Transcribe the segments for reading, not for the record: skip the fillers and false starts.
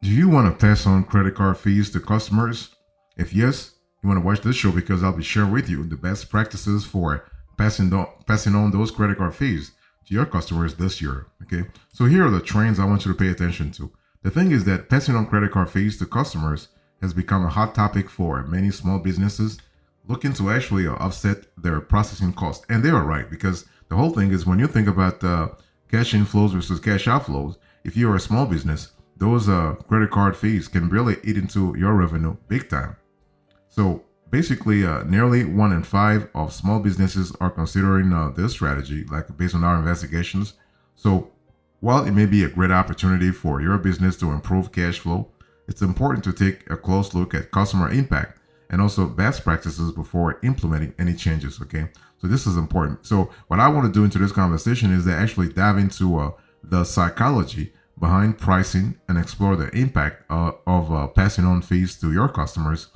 Do you want to pass on credit card fees to customers? If yes, you want to watch this show because I'll be sharing with you the best practices for passing on those credit card fees to your customers this year. Okay, so here are the trends I want you to pay attention to. The thing is that passing on credit card fees to customers has become a hot topic for many small businesses looking to actually offset their processing costs. And they are right because the whole thing is when you think about cash inflows versus cash outflows, if you're a small business, those credit card fees can really eat into your revenue big time. So basically, nearly 1 in 5 of small businesses are considering this strategy, like based on our investigations. So while it may be a great opportunity for your business to improve cash flow, it's important to take a close look at customer impact and also best practices before implementing any changes. Okay, so this is important. So what I want to do into this conversation is to actually dive into the psychology behind pricing and explore the impact of passing on fees to your customers.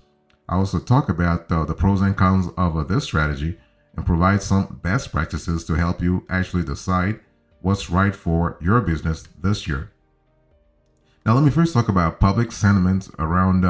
I also talk about the pros and cons of this strategy and provide some best practices to help you actually decide what's right for your business this year. Now, let me first talk about public sentiment around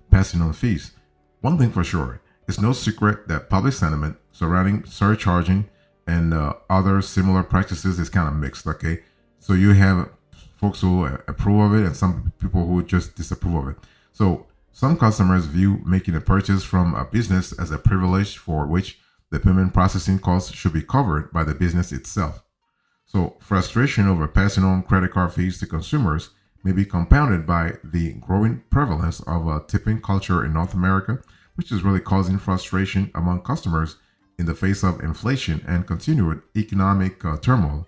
passing on fees. One thing for sure, it's no secret that public sentiment surrounding surcharging and other similar practices is kind of mixed. Okay, so you have folks who approve of it and some people who just disapprove of it. So some customers view making a purchase from a business as a privilege for which the payment processing costs should be covered by the business itself. So frustration over passing on credit card fees to consumers may be compounded by the growing prevalence of a tipping culture in North America, which is really causing frustration among customers in the face of inflation and continued economic turmoil.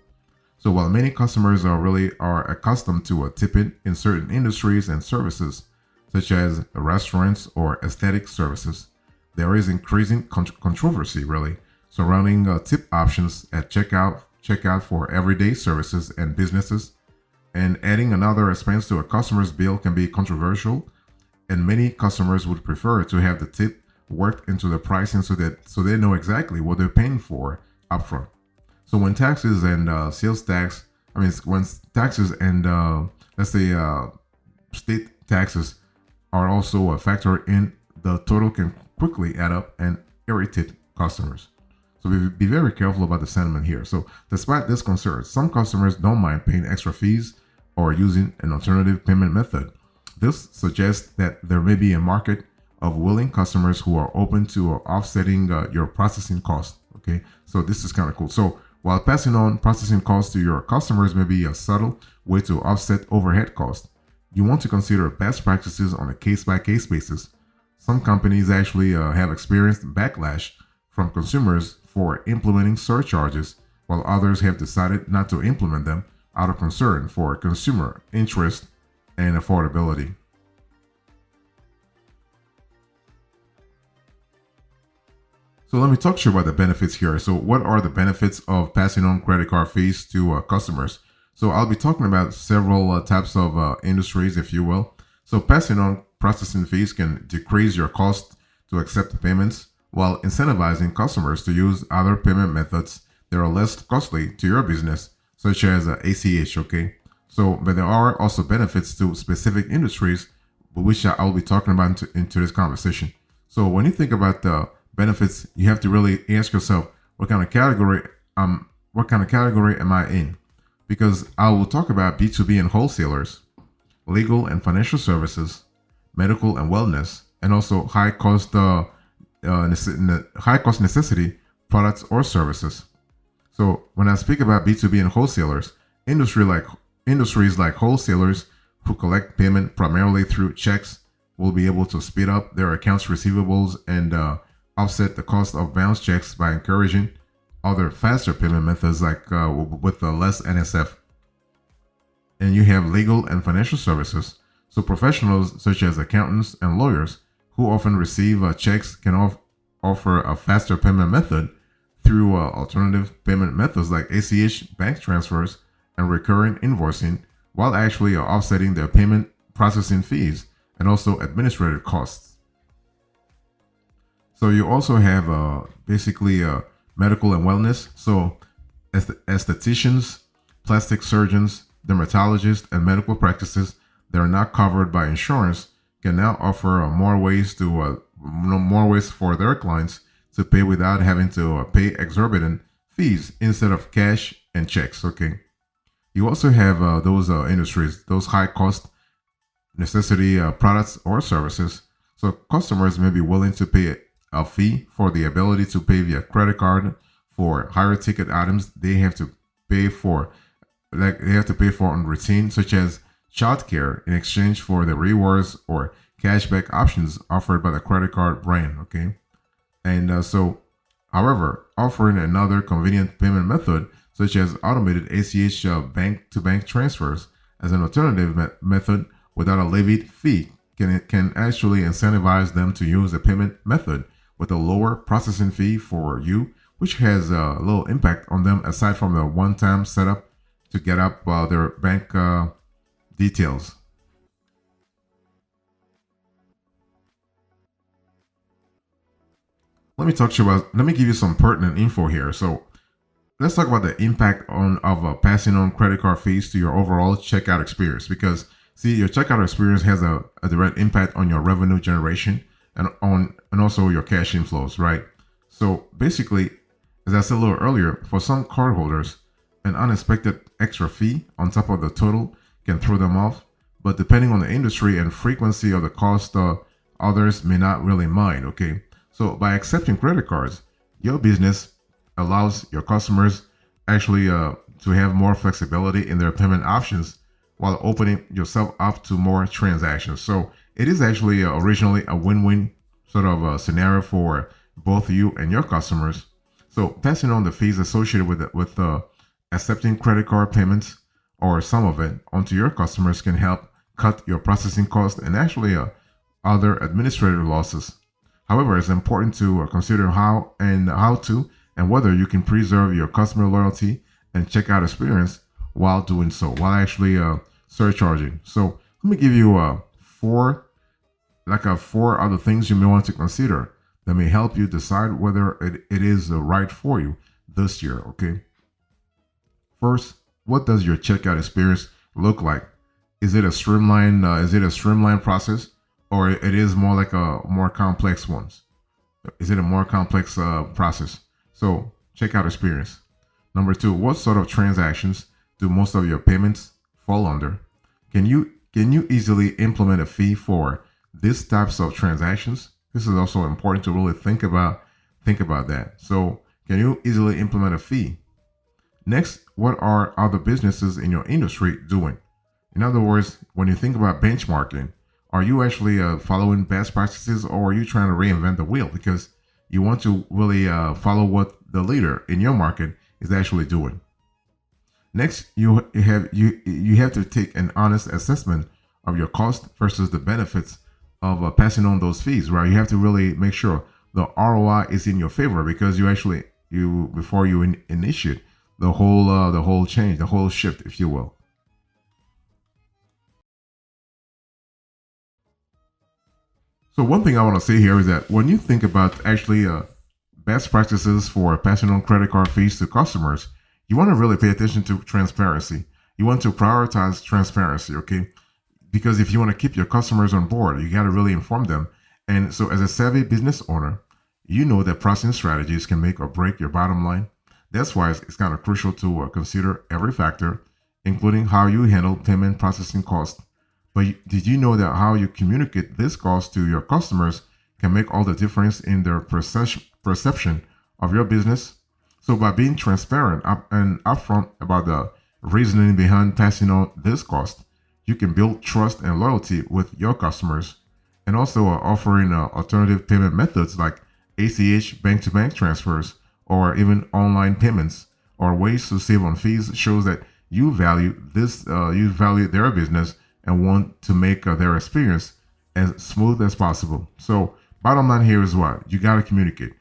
So while many customers are accustomed to a tipping in certain industries and services, such as restaurants or aesthetic services, there is increasing controversy really surrounding tip options at checkout for everyday services and businesses. And adding another expense to a customer's bill can be controversial, and many customers would prefer to have the tip worked into the pricing so they know exactly what they're paying for upfront. So when taxes and sales tax, when taxes and let's say state taxes are also a factor in, the total can quickly add up and irritate customers. So be very careful about the sentiment here. So despite this concern, some customers don't mind paying extra fees or using an alternative payment method. This suggests that there may be a market of willing customers who are open to offsetting your processing costs. Okay, so this is kind of cool. So while passing on processing costs to your customers may be a subtle way to offset overhead costs, you want to consider best practices on a case-by-case basis. Some companies actually have experienced backlash from consumers for implementing surcharges, while others have decided not to implement them out of concern for consumer interest and affordability. So let me talk to you about the benefits here. So what are the benefits of passing on credit card fees to customers? So I'll be talking about several types of industries, if you will. So passing on processing fees can decrease your cost to accept payments while incentivizing customers to use other payment methods that are less costly to your business, such as ACH, okay? So, but there are also benefits to specific industries, which I'll be talking about into this conversation. So when you think about the benefits, you have to really ask yourself, what kind of category am I in? Because I will talk about B2B and wholesalers, legal and financial services, medical and wellness, and also high cost necessity products or services. So when I speak about B2B and wholesalers, industries like wholesalers who collect payment primarily through checks will be able to speed up their accounts receivables and offset the cost of bounce checks by encouraging other faster payment methods like with less NSF. And you have legal and financial services. So professionals such as accountants and lawyers who often receive checks can offer a faster payment method through alternative payment methods like ACH, bank transfers, and recurring invoicing, while actually offsetting their payment processing fees and also administrative costs. So you also have basically medical and wellness. So aestheticians, plastic surgeons, dermatologists, and medical practices that are not covered by insurance can now offer more ways for their clients to pay without having to pay exorbitant fees instead of cash and checks. Okay. You also have those industries, those high cost necessity products or services. So customers may be willing to pay a fee for the ability to pay via credit card for higher ticket items they have to pay for, like they have to pay for on routine, such as childcare, in exchange for the rewards or cashback options offered by the credit card brand. Okay. And however, offering another convenient payment method, such as automated ACH bank to bank transfers, as an alternative method without a levied fee, can actually incentivize them to use the payment method with a lower processing fee for you, which has a little impact on them aside from the one time setup to get up their bank details. Let me give you some pertinent info here. So let's talk about the impact of passing on credit card fees to your overall checkout experience, because see, your checkout experience has a direct impact on your revenue generation and also your cash inflows, right? So basically, as I said a little earlier, for some cardholders, an unexpected extra fee on top of the total can throw them off, but depending on the industry and frequency of the cost, others may not really mind. Okay, so by accepting credit cards, your business allows your customers actually to have more flexibility in their payment options while opening yourself up to more transactions. So it is actually originally a win-win sort of scenario for both you and your customers. So passing on the fees associated with accepting credit card payments or some of it onto your customers can help cut your processing costs and actually other administrative losses. However, it's important to consider how to and whether you can preserve your customer loyalty and checkout experience while doing so, while actually surcharging. So let me give you four other things you may want to consider that may help you decide whether it is right for you this year. Okay. First, what does your checkout experience look like? Is it a streamlined? Is it a streamlined process, or it is more like a more complex ones? Is it a more complex process? So checkout experience. Number two, what sort of transactions do most of your payments fall under? Can you easily implement a fee for these types of transactions? This is also important to really think about that. So can you easily implement a fee? Next, what are other businesses in your industry doing? In other words, when you think about benchmarking, are you actually following best practices, or are you trying to reinvent the wheel because you want to really follow what the leader in your market is actually doing? Next, you have to take an honest assessment of your cost versus the benefits of passing on those fees, right? You have to really make sure the ROI is in your favor, because you before you initiate the whole change, the whole shift, if you will. So one thing I want to say here is that when you think about actually best practices for passing on credit card fees to customers, you want to really pay attention to transparency. You want to prioritize transparency, okay? Because if you want to keep your customers on board, you got to really inform them. And so, as a savvy business owner, you know that pricing strategies can make or break your bottom line. That's why it's kind of crucial to consider every factor, including how you handle payment processing costs. But did you know that how you communicate this cost to your customers can make all the difference in their perception of your business? So by being transparent and upfront about the reasoning behind passing on this cost, you can build trust and loyalty with your customers. And also offering alternative payment methods like ACH bank-to-bank transfers or even online payments or ways to save on fees shows that you value their business and want to make their experience as smooth as possible. So bottom line here is what you got to communicate.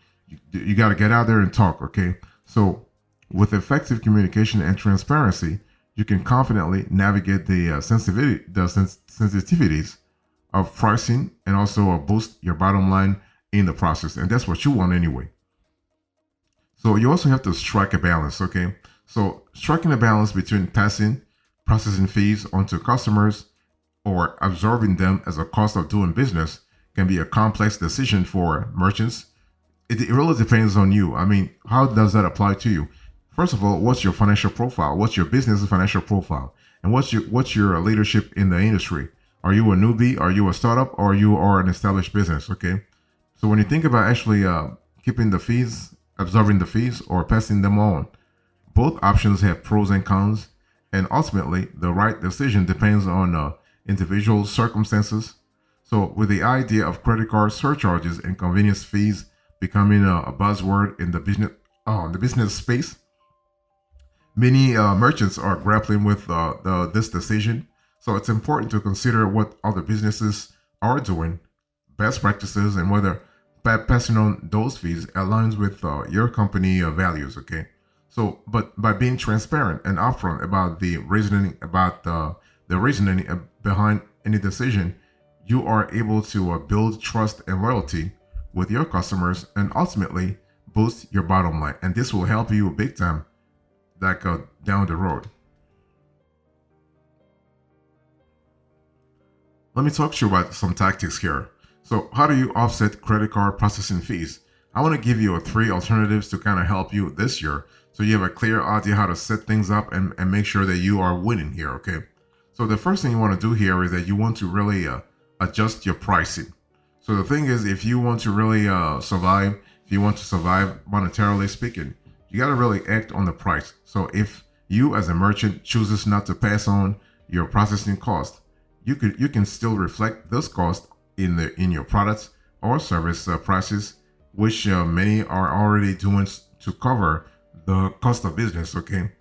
You got to get out there and talk. Okay. So with effective communication and transparency, you can confidently navigate the sensitivities of pricing and also boost your bottom line in the process. And that's what you want anyway. So you also have to strike a balance. Okay. So striking a balance between passing processing fees onto customers or absorbing them as a cost of doing business can be a complex decision for merchants. It really depends on you. I mean, how does that apply to you? First of all, what's your financial profile? What's your business financial profile? And what's your leadership in the industry? Are you a newbie? Are you a startup? Or you are an established business? Okay. So when you think about actually keeping the fees, absorbing the fees, or passing them on, both options have pros and cons, and ultimately, the right decision depends on individual circumstances. So, with the idea of credit card surcharges and convenience fees becoming a buzzword in the business space, many merchants are grappling with this decision. So, it's important to consider what other businesses are doing, best practices, and whether passing on those fees aligns with your company values. Okay. So, but by being transparent and upfront about the reasoning behind any decision, you are able to build trust and loyalty with your customers and ultimately boost your bottom line. And this will help you big time, like down the road. Let me talk to you about some tactics here. So, how do you offset credit card processing fees? I want to give you three alternatives to kind of help you this year so you have a clear idea how to set things up and make sure that you are winning here, okay? So, the first thing you want to do here is that you want to really adjust your pricing. So, the thing is, if you want to really survive, if you want to survive monetarily speaking, you got to really act on the price. So, if you as a merchant chooses not to pass on your processing cost, you can still reflect this cost in your products or service prices, which many are already doing to cover the cost of business. Okay,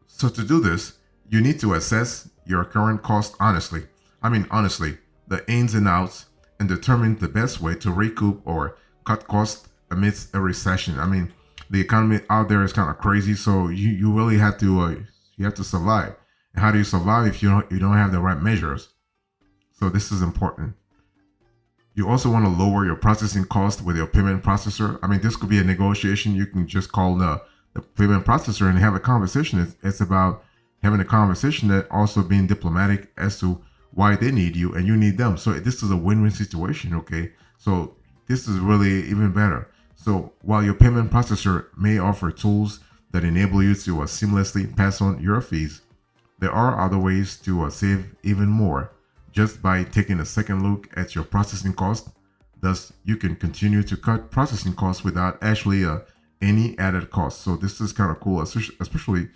so to do this, you need to assess your current cost honestly. I mean, honestly, the ins and outs, and determine the best way to recoup or cut costs amidst a recession. I mean, the economy out there is kind of crazy, so you really have to survive. And how do you survive if you don't have the right measures? So this is important. You also want to lower your processing cost with your payment processor. I mean, this could be a negotiation. You can just call the payment processor and have a conversation. It's about having a conversation that also being diplomatic as to why they need you and you need them. So this is a win-win situation, okay? So this is really even better. So while your payment processor may offer tools that enable you to seamlessly pass on your fees, there are other ways to save even more just by taking a second look at your processing cost. Thus, you can continue to cut processing costs without actually any added cost. So this is kind of cool, especially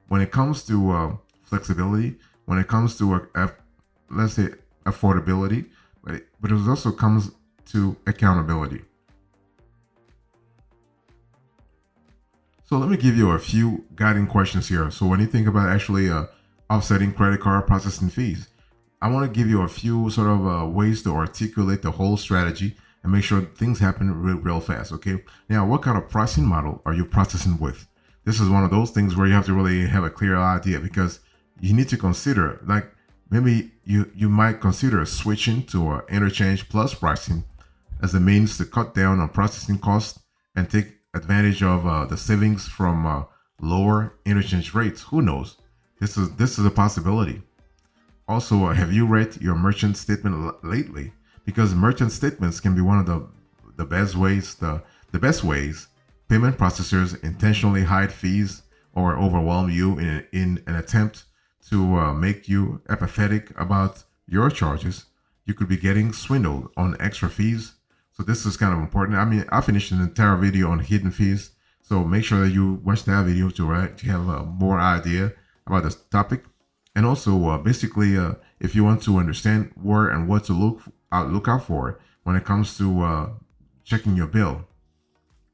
when it comes to flexibility, when it comes to let's say affordability, but it also comes to accountability. So let me give you a few guiding questions here. So when you think about actually offsetting credit card processing fees, I want to give you a few sort of ways to articulate the whole strategy and make sure things happen real fast. Okay. Now, what kind of pricing model are you processing with? This is one of those things where you have to really have a clear idea, because you need to consider, like, maybe you might consider switching to interchange plus pricing as a means to cut down on processing costs and take advantage of the savings from lower interchange rates. Who knows? This is a possibility. Also, have you read your merchant statement lately? Because merchant statements can be one of the best ways payment processors intentionally hide fees or overwhelm you in an attempt to make you apathetic about your charges. You could be getting swindled on extra fees. So this is kind of important. I mean, I finished an entire video on hidden fees, so make sure that you watch that video to have a more idea about this topic. And also, basically, if you want to understand where and what to look out for when it comes to checking your bill.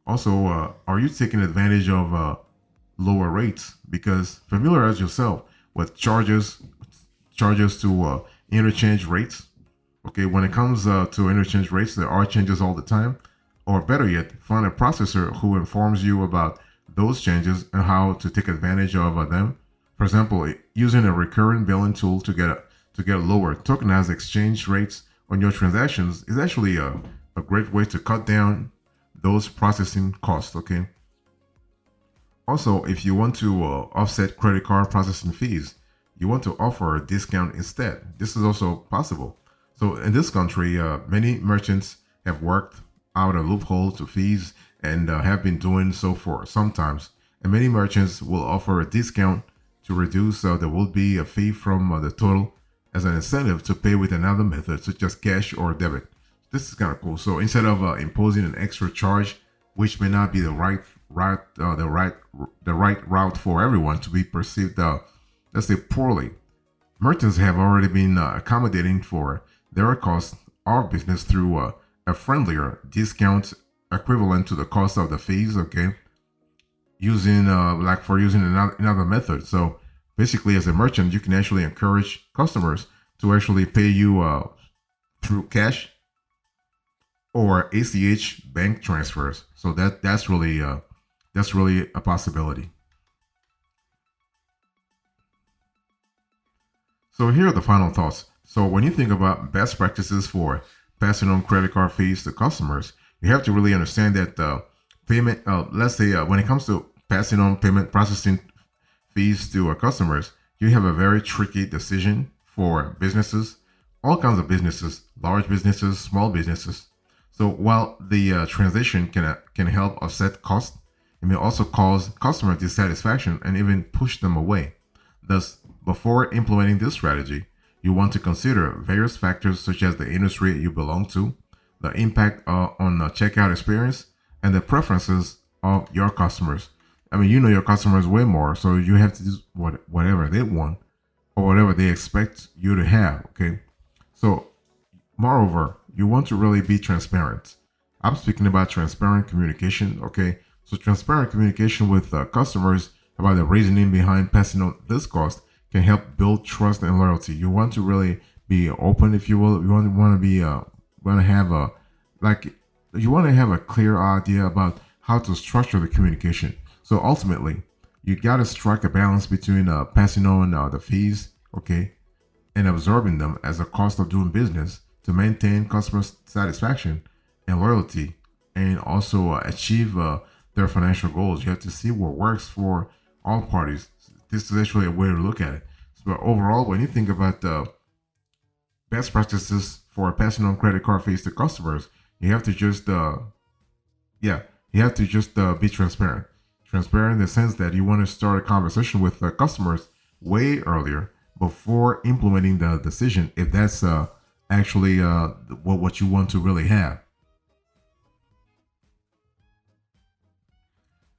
Also, are you taking advantage of lower rates? Because familiarize yourself with charges to interchange rates. Okay, when it comes to interchange rates, there are changes all the time. Or better yet, find a processor who informs you about those changes and how to take advantage of them. For example, using a recurring billing tool to get lower tokenized exchange rates on your transactions is actually a great way to cut down those processing costs. Okay. Also, if you want to offset credit card processing fees, you want to offer a discount instead. This is also possible. So in this country, many merchants have worked out a loophole to fees and have been doing so for sometimes. And many merchants will offer a discount to reduce there will be a fee from the total as an incentive to pay with another method such as cash or debit. This is kind of cool. So instead of imposing an extra charge, which may not be the right route, the right route for everyone to be perceived, let's say poorly, merchants have already been accommodating for their cost of business through a friendlier discount equivalent to the cost of the fees. Okay, using using another method. So basically, as a merchant, you can actually encourage customers to actually pay you through cash or ACH bank transfers. So that's really a possibility. So here are the final thoughts. So when you think about best practices for passing on credit card fees to customers, you have to really understand that payment, let's say when it comes to passing on payment processing fees to our customers, you have a very tricky decision for businesses, all kinds of businesses, large businesses, small businesses. So while the transition can help offset cost, it may also cause customer dissatisfaction and even push them away. Thus, before implementing this strategy, you want to consider various factors such as the industry you belong to, the impact on the checkout experience, and the preferences of your customers. I mean, you know your customers way more, so you have to do whatever they want or whatever they expect you to have. Okay, so moreover, you want to really be transparent. I'm speaking about transparent communication. Okay, so transparent communication with customers about the reasoning behind passing on this cost can help build trust and loyalty. You want to really be open, if you will. You want to be want to have a like you want to have a clear idea about how to structure the communication. So ultimately, you got to strike a balance between passing on the fees, okay, and absorbing them as a cost of doing business to maintain customer satisfaction and loyalty, and also achieve their financial goals. You have to see what works for all parties. This is actually a way to look at it. But overall, when you think about the best practices for passing on credit card fees to customers, you have to just be transparent. Transparent in the sense that you want to start a conversation with customers way earlier before implementing the decision, if that's actually what you want to really have.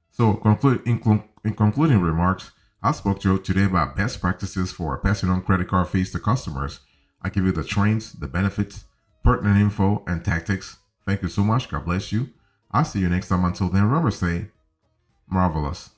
So, in concluding remarks, I spoke to you today about best practices for passing on credit card fees to customers. I give you the trends, the benefits, pertinent info, and tactics. Thank you so much. God bless you. I'll see you next time. Until then, remember, stay marvelous.